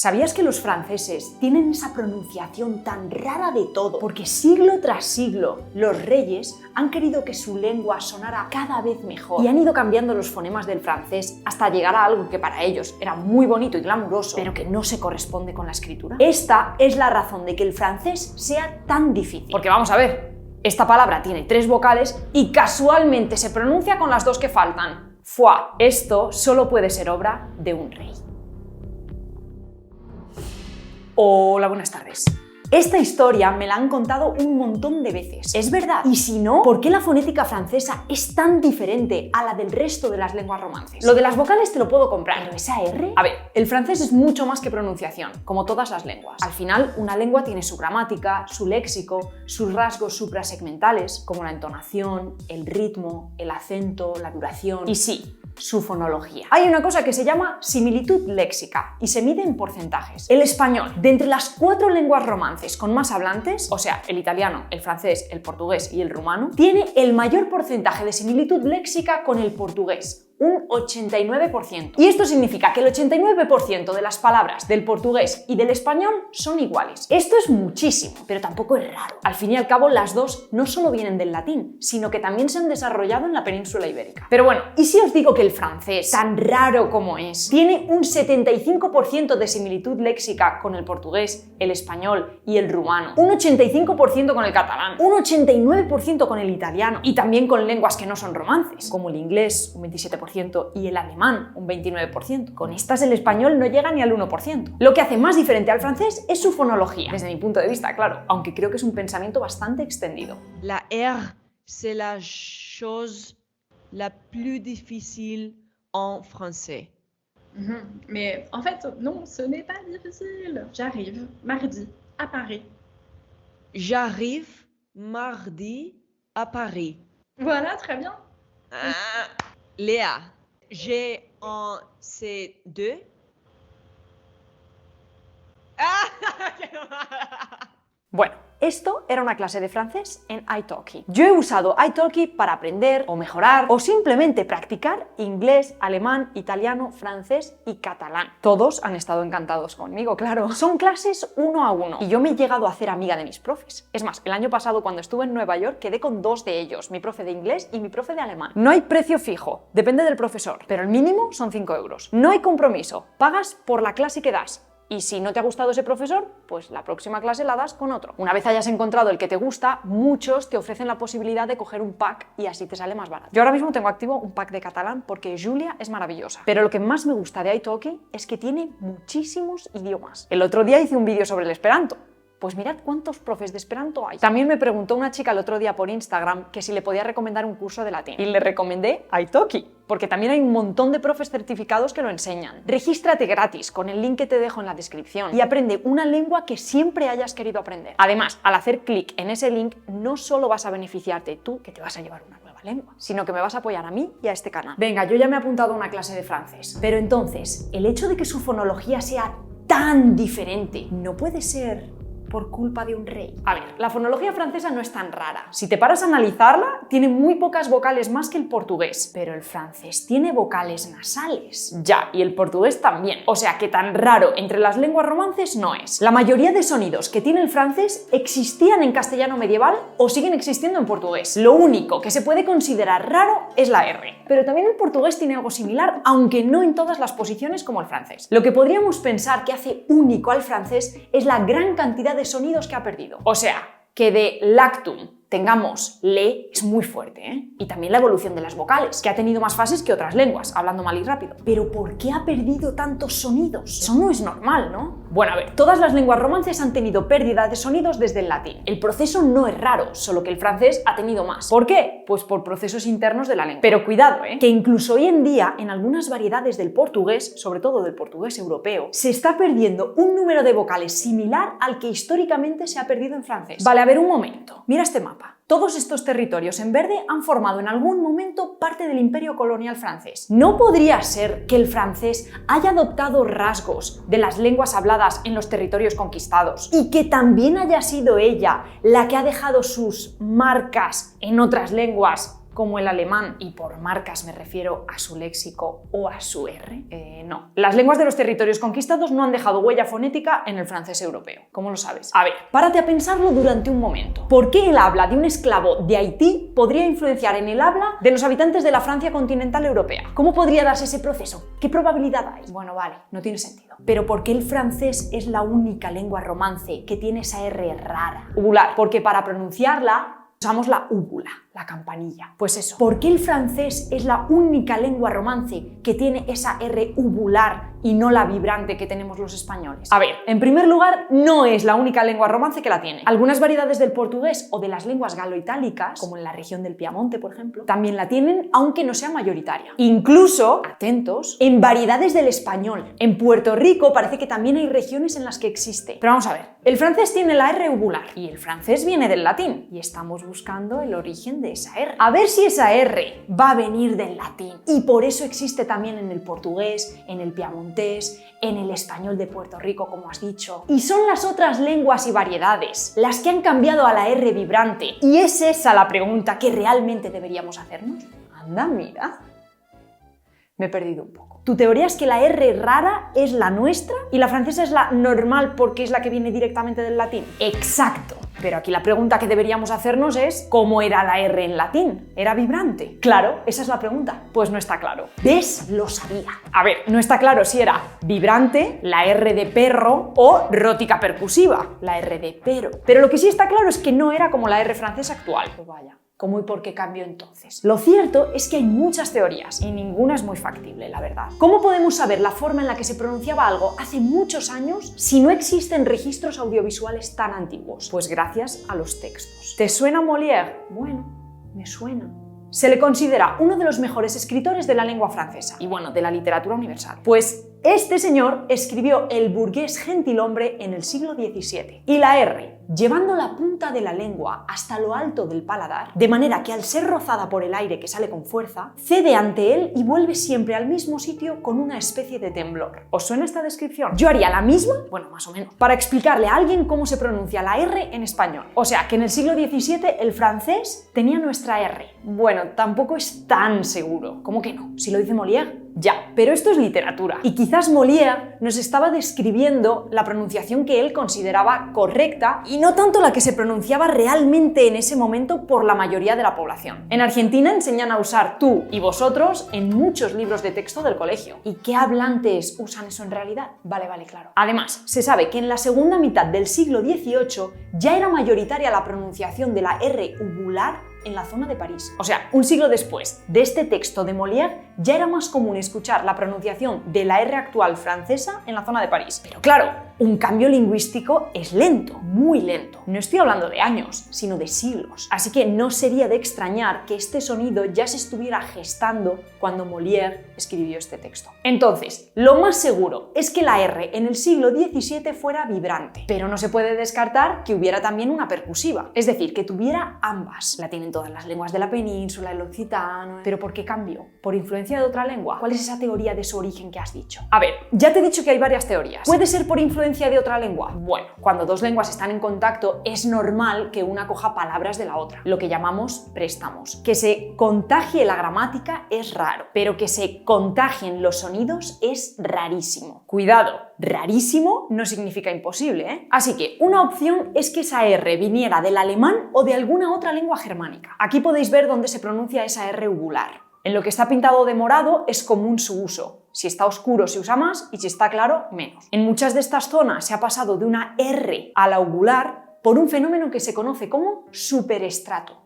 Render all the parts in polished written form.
¿Sabías que los franceses tienen esa pronunciación tan rara de todo? Porque siglo tras siglo los reyes han querido que su lengua sonara cada vez mejor y han ido cambiando los fonemas del francés hasta llegar a algo que para ellos era muy bonito y glamuroso, pero que no se corresponde con la escritura. Esta es la razón de que el francés sea tan difícil. Porque vamos a ver, esta palabra tiene 3 vocales y casualmente se pronuncia con las 2 que faltan. Foie. Esto solo puede ser obra de un rey. Hola, buenas tardes. Esta historia me la han contado un montón de veces. ¿Es verdad? Y si no, ¿por qué la fonética francesa es tan diferente a la del resto de las lenguas romances? Lo de las vocales te lo puedo comprar, ¿pero esa R? A ver, el francés es mucho más que pronunciación, como todas las lenguas. Al final, una lengua tiene su gramática, su léxico, sus rasgos suprasegmentales, como la entonación, el ritmo, el acento, la duración y sí, su fonología. Hay una cosa que se llama similitud léxica y se mide en porcentajes. El español, de entre las 4 lenguas romances con más hablantes, o sea, el italiano, el francés, el portugués y el rumano, tiene el mayor porcentaje de similitud léxica con el portugués, un 89%. Y esto significa que el 89% de las palabras del portugués y del español son iguales. Esto es muchísimo, pero tampoco es raro. Al fin y al cabo, las dos no solo vienen del latín, sino que también se han desarrollado en la península ibérica. Pero bueno, ¿y si os digo que el francés, tan raro como es, tiene un 75% de similitud léxica con el portugués, el español y el rumano, un 85% con el catalán, un 89% con el italiano y también con lenguas que no son romances, como el inglés, un 27%, y el alemán, un 29%. Con estas el español no llega ni al 1%. Lo que hace más diferente al francés es su fonología, desde mi punto de vista, claro, aunque creo que es un pensamiento bastante extendido. La R, c'est la chose la plus difficile en français. Mais en fait, non, ce n'est pas difficile. J'arrive mardi à Paris. J'arrive mardi à Paris. Voilà, très bien. Léa, j'ai un C2. Bueno, esto era una clase de francés en italki. Yo he usado italki para aprender o mejorar o simplemente practicar inglés, alemán, italiano, francés y catalán. Todos han estado encantados conmigo, claro. Son clases 1 a 1 y yo me he llegado a hacer amiga de mis profes. Es más, el año pasado cuando estuve en Nueva York quedé con 2 de ellos, mi profe de inglés y mi profe de alemán. No hay precio fijo, depende del profesor, pero el mínimo son 5 euros. No hay compromiso, pagas por la clase que das. Y si no te ha gustado ese profesor, pues la próxima clase la das con otro. Una vez hayas encontrado el que te gusta, muchos te ofrecen la posibilidad de coger un pack y así te sale más barato. Yo ahora mismo tengo activo un pack de catalán porque Julia es maravillosa. Pero lo que más me gusta de italki es que tiene muchísimos idiomas. El otro día hice un vídeo sobre el esperanto. Pues mirad cuántos profes de esperanto hay. También me preguntó una chica el otro día por Instagram que si le podía recomendar un curso de latín. Y le recomendé italki, porque también hay un montón de profes certificados que lo enseñan. Regístrate gratis con el link que te dejo en la descripción y aprende una lengua que siempre hayas querido aprender. Además, al hacer clic en ese link, no solo vas a beneficiarte tú, que te vas a llevar una nueva lengua, sino que me vas a apoyar a mí y a este canal. Venga, yo ya me he apuntado a una clase de francés. Pero entonces, el hecho de que su fonología sea tan diferente, ¿no puede ser por culpa de un rey? A ver, la fonología francesa no es tan rara. Si te paras a analizarla, tiene muy pocas vocales más que el portugués. Pero el francés tiene vocales nasales. Ya, y el portugués también. O sea que tan raro entre las lenguas romances no es. La mayoría de sonidos que tiene el francés existían en castellano medieval o siguen existiendo en portugués. Lo único que se puede considerar raro es la R. Pero también el portugués tiene algo similar, aunque no en todas las posiciones como el francés. Lo que podríamos pensar que hace único al francés es la gran cantidad de sonidos que ha perdido. O sea, que de lactum tengamos le es muy fuerte, ¿eh? Y también la evolución de las vocales, que ha tenido más fases que otras lenguas, hablando mal y rápido. Pero ¿por qué ha perdido tantos sonidos? Eso no es normal, ¿no? Bueno, a ver, todas las lenguas romances han tenido pérdida de sonidos desde el latín. El proceso no es raro, solo que el francés ha tenido más. ¿Por qué? Pues por procesos internos de la lengua. Pero cuidado, que incluso hoy en día, en algunas variedades del portugués, sobre todo del portugués europeo, se está perdiendo un número de vocales similar al que históricamente se ha perdido en francés. Vale, a ver un momento. Mira este mapa. Todos estos territorios en verde han formado en algún momento parte del imperio colonial francés. ¿No podría ser que el francés haya adoptado rasgos de las lenguas habladas en los territorios conquistados y que también haya sido ella la que ha dejado sus marcas en otras lenguas como el alemán, y por marcas me refiero a su léxico o a su R. No. Las lenguas de los territorios conquistados no han dejado huella fonética en el francés europeo. ¿Cómo lo sabes? A ver, párate a pensarlo durante un momento. ¿Por qué el habla de un esclavo de Haití podría influenciar en el habla de los habitantes de la Francia continental europea? ¿Cómo podría darse ese proceso? ¿Qué probabilidad hay? Bueno, vale, no tiene sentido. Pero ¿por qué el francés es la única lengua romance que tiene esa R rara? Uvular, porque para pronunciarla usamos la úvula, la campanilla. Pues eso, ¿por qué el francés es la única lengua romance que tiene esa R uvular y no la vibrante que tenemos los españoles? A ver, en primer lugar, no es la única lengua romance que la tiene. Algunas variedades del portugués o de las lenguas galo-itálicas, como en la región del Piamonte, por ejemplo, también la tienen, aunque no sea mayoritaria. Incluso, atentos, en variedades del español. En Puerto Rico parece que también hay regiones en las que existe. Pero vamos a ver, el francés tiene la R uvular y el francés viene del latín y estamos buscando el origen de esa R. A ver si esa R va a venir del latín y por eso existe también en el portugués, en el piamontés, en el español de Puerto Rico, como has dicho. Y son las otras lenguas y variedades las que han cambiado a la R vibrante. Y es esa la pregunta que realmente deberíamos hacernos. Anda, mira. Me he perdido un poco. ¿Tu teoría es que la R rara es la nuestra y la francesa es la normal porque es la que viene directamente del latín? Exacto. Pero aquí la pregunta que deberíamos hacernos es ¿cómo era la R en latín? ¿Era vibrante? Claro, esa es la pregunta. Pues no está claro. ¿Ves? Lo sabía. A ver, no está claro si era vibrante, la R de perro, o rótica percusiva, la R de pero. Pero lo que sí está claro es que no era como la R francesa actual. Pues vaya. ¿Cómo y por qué cambió entonces? Lo cierto es que hay muchas teorías y ninguna es muy factible, la verdad. ¿Cómo podemos saber la forma en la que se pronunciaba algo hace muchos años si no existen registros audiovisuales tan antiguos? Pues gracias a los textos. ¿Te suena Molière? Bueno, me suena. Se le considera uno de los mejores escritores de la lengua francesa y bueno, de la literatura universal. Pues este señor escribió El burgués gentilhombre en el siglo XVII. Y la R, llevando la punta de la lengua hasta lo alto del paladar, de manera que al ser rozada por el aire que sale con fuerza, cede ante él y vuelve siempre al mismo sitio con una especie de temblor. ¿Os suena esta descripción? Yo haría la misma, bueno, más o menos, para explicarle a alguien cómo se pronuncia la R en español. O sea, que en el siglo XVII el francés tenía nuestra R. Bueno, tampoco es tan seguro. ¿Cómo que no? Si lo dice Molière. Ya, pero esto es literatura. Y quizás Molière nos estaba describiendo la pronunciación que él consideraba correcta y no tanto la que se pronunciaba realmente en ese momento por la mayoría de la población. En Argentina enseñan a usar tú y vosotros en muchos libros de texto del colegio. ¿Y qué hablantes usan eso en realidad? Vale, claro. Además, se sabe que en la segunda mitad del siglo XVIII ya era mayoritaria la pronunciación de la R uvular en la zona de París. O sea, un siglo después de este texto de Molière, ya era más común escuchar la pronunciación de la R actual francesa en la zona de París. Pero claro, un cambio lingüístico es lento, muy lento. No estoy hablando de años, sino de siglos. Así que no sería de extrañar que este sonido ya se estuviera gestando cuando Molière escribió este texto. Entonces, lo más seguro es que la R en el siglo XVII fuera vibrante, pero no se puede descartar que hubiera también una percusiva, es decir, que tuviera ambas. La tienen todas las lenguas de la península, el occitano. ¿Pero por qué cambió? ¿Por influencia de otra lengua? ¿Cuál es esa teoría de su origen que has dicho? A ver, ya te he dicho que hay varias teorías. ¿Puede ser por influencia de otra lengua? Bueno, cuando dos lenguas están en contacto es normal que una coja palabras de la otra, lo que llamamos préstamos. Que se contagie la gramática es raro, pero que se contagien los sonidos es rarísimo. Cuidado, rarísimo no significa imposible, ¿eh? Así que una opción es que esa R viniera del alemán o de alguna otra lengua germánica. Aquí podéis ver dónde se pronuncia esa R uvular. En lo que está pintado de morado es común su uso. Si está oscuro se usa más y si está claro, menos. En muchas de estas zonas se ha pasado de una R a la uvular por un fenómeno que se conoce como superestrato.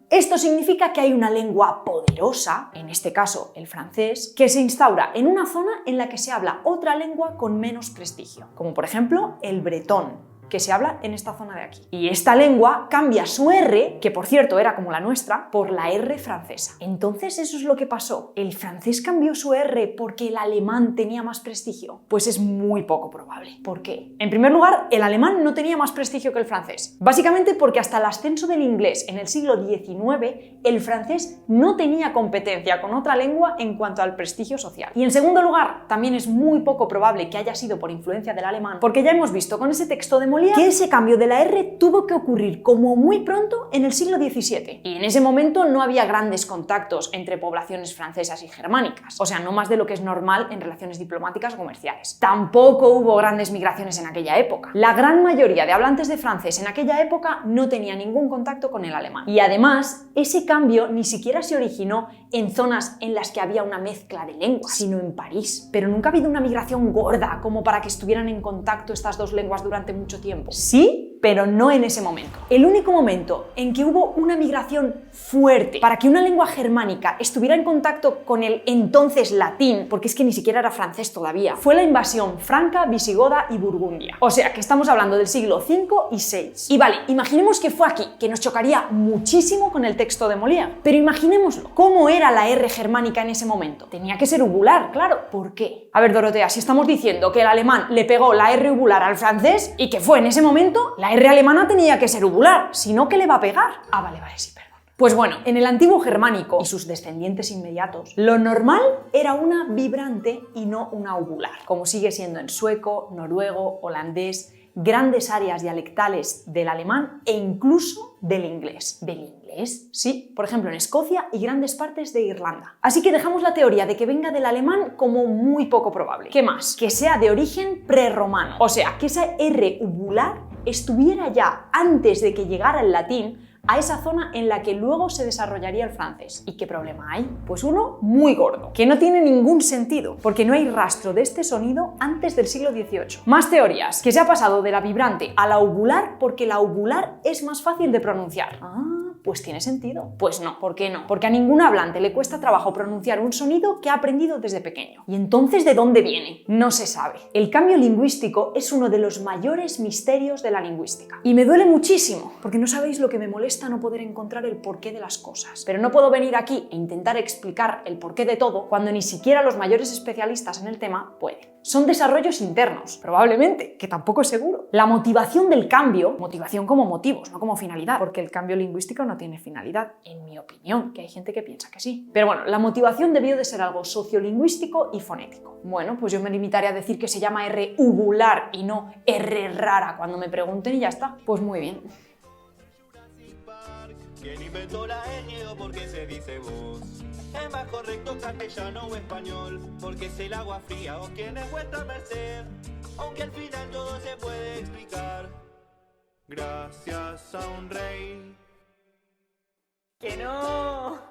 Esto significa que hay una lengua poderosa, en este caso el francés, que se instaura en una zona en la que se habla otra lengua con menos prestigio, como por ejemplo el bretón, que se habla en esta zona de aquí. Y esta lengua cambia su R, que por cierto era como la nuestra, por la R francesa. Entonces eso es lo que pasó. ¿El francés cambió su R porque el alemán tenía más prestigio? Pues es muy poco probable. ¿Por qué? En primer lugar, el alemán no tenía más prestigio que el francés. Básicamente porque hasta el ascenso del inglés en el siglo XIX, el francés no tenía competencia con otra lengua en cuanto al prestigio social. Y en segundo lugar, también es muy poco probable que haya sido por influencia del alemán, porque ya hemos visto con ese texto de Molière Molière que ese cambio de la R tuvo que ocurrir como muy pronto en el siglo XVII. Y en ese momento no había grandes contactos entre poblaciones francesas y germánicas. O sea, no más de lo que es normal en relaciones diplomáticas o comerciales. Tampoco hubo grandes migraciones en aquella época. La gran mayoría de hablantes de francés en aquella época no tenía ningún contacto con el alemán. Y además, ese cambio ni siquiera se originó en zonas en las que había una mezcla de lenguas, sino en París. Pero nunca ha habido una migración gorda como para que estuvieran en contacto estas dos lenguas durante mucho tiempo. Sí, pero no en ese momento. El único momento en que hubo una migración fuerte para que una lengua germánica estuviera en contacto con el entonces latín, porque es que ni siquiera era francés todavía, fue la invasión franca, visigoda y burgundia. O sea, que estamos hablando del siglo V y VI. Y vale, imaginemos que fue aquí, que nos chocaría muchísimo con el texto de Molière. Pero imaginémoslo, ¿cómo era la R germánica en ese momento? Tenía que ser uvular, claro. ¿Por qué? A ver, Dorotea, si estamos diciendo que el alemán le pegó la R uvular al francés y que fue en ese momento, la R alemana tenía que ser uvular, si no, ¿qué le va a pegar? Ah, vale, sí, perdón. Pues bueno, en el antiguo germánico y sus descendientes inmediatos, lo normal era una vibrante y no una uvular, como sigue siendo en sueco, noruego, holandés, grandes áreas dialectales del alemán e incluso del inglés. ¿Del inglés? Sí, por ejemplo en Escocia y grandes partes de Irlanda. Así que dejamos la teoría de que venga del alemán como muy poco probable. ¿Qué más? Que sea de origen prerromano, o sea, que esa R uvular estuviera ya antes de que llegara el latín a esa zona en la que luego se desarrollaría el francés. ¿Y qué problema hay? Pues uno muy gordo, que no tiene ningún sentido, porque no hay rastro de este sonido antes del siglo XVIII. Más teorías, que se ha pasado de la vibrante a la uvular porque la uvular es más fácil de pronunciar. Pues tiene sentido. Pues no, ¿por qué no? Porque a ningún hablante le cuesta trabajo pronunciar un sonido que ha aprendido desde pequeño. ¿Y entonces de dónde viene? No se sabe. El cambio lingüístico es uno de los mayores misterios de la lingüística. Y me duele muchísimo, porque no sabéis lo que me molesta no poder encontrar el porqué de las cosas. Pero no puedo venir aquí e intentar explicar el porqué de todo cuando ni siquiera los mayores especialistas en el tema pueden. Son desarrollos internos, probablemente, que tampoco es seguro. La motivación del cambio, motivación como motivos, no como finalidad, porque el cambio lingüístico no tiene finalidad, en mi opinión, que hay gente que piensa que sí. Pero bueno, la motivación debió de ser algo sociolingüístico y fonético. Bueno, pues yo me limitaré a decir que se llama R uvular y no R rara cuando me pregunten y ya está. Pues muy bien. ¿Quién inventó la ñ o por qué se dice vos? Es más correcto castellano o español, porque es el agua fría o quién es vuestra merced, aunque al final todo se puede explicar. Gracias a un rey. ¡Que no!